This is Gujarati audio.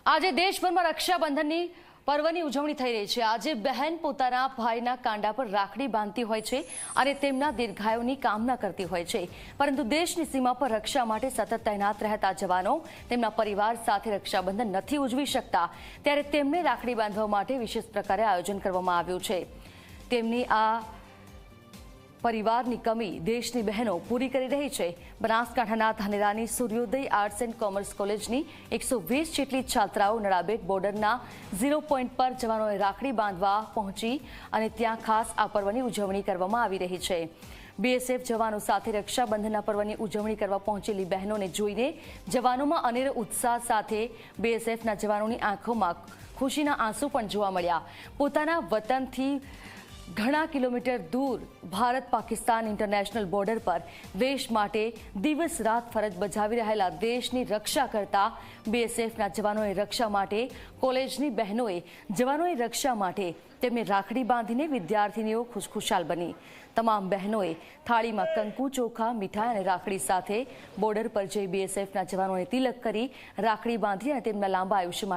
આજે દેશભરમાં રક્ષાબંધનની પર્વની ઉજવણી થઈ રહી છે। આજે બહેન પોતાના ભાઈના કાંડા પર રાખડી બાંધતી હોય છે અને તેમના દીર્ઘાયુની કામના કરતી હોય છે, પરંતુ દેશની સીમા પર રક્ષા માટે સતત તૈનાત રહેતા જવાનો તેમના પરિવાર સાથે રક્ષાબંધન નથી ઉજવી શકતા, ત્યારે તેમને રાખડી બાંધવા માટે વિશેષ પ્રકારે આયોજન કરવામાં આવ્યું છે। તેમની આ પરિવારની કમી દેશની બહેનો પૂરી કરી રહી છે। બનાસકાંઠાના ધાનેરાની સૂર્યોદય આર્ટ્સ એન્ડ કોમર્સ કોલેજની 120 જેટલી છાત્રાઓ નડાબેટ બોર્ડરના 0 પોઈન્ટ પર જવાનોને રાખડી બાંધવા પહોંચી અને ત્યાં ખાસ આ પર્વની ઉજવણી કરવામાં આવી રહી છે। બીએસએફ જવાનો સાથે રક્ષાબંધનના પર્વની ઉજવણી કરવા પહોંચેલી બહેનોને જોઈને જવાનોમાં અનેરો ઉત્સાહ સાથે બીએસએફના જવાનોની આંખોમાં ખુશીના આંસુ પણ જોવા મળ્યા। પોતાના વતનથી ઘણા કિલોમીટર દૂર ભારત પાકિસ્તાન ઇન્ટરનેશનલ બોર્ડર પર દેશ માટે દિવસ રાત ફરજ બજાવી રહેલા દેશની રક્ષા કરતા બીએસએફના જવાનોની રક્ષા માટે કોલેજની બહેનોએ જવાનોની રક્ષા માટે તેમને રાખડી બાંધીને વિદ્યાર્થીનીઓ ખુશખુશાલ બની। તમામ બહેનોએ થાળીમાં કંકુ, ચોખા, મીઠાઈ અને રાખડી સાથે બોર્ડર પર જઈ બીએસએફના જવાનોને તિલક કરી રાખડી બાંધી અને તેમના લાંબા આયુષ્ય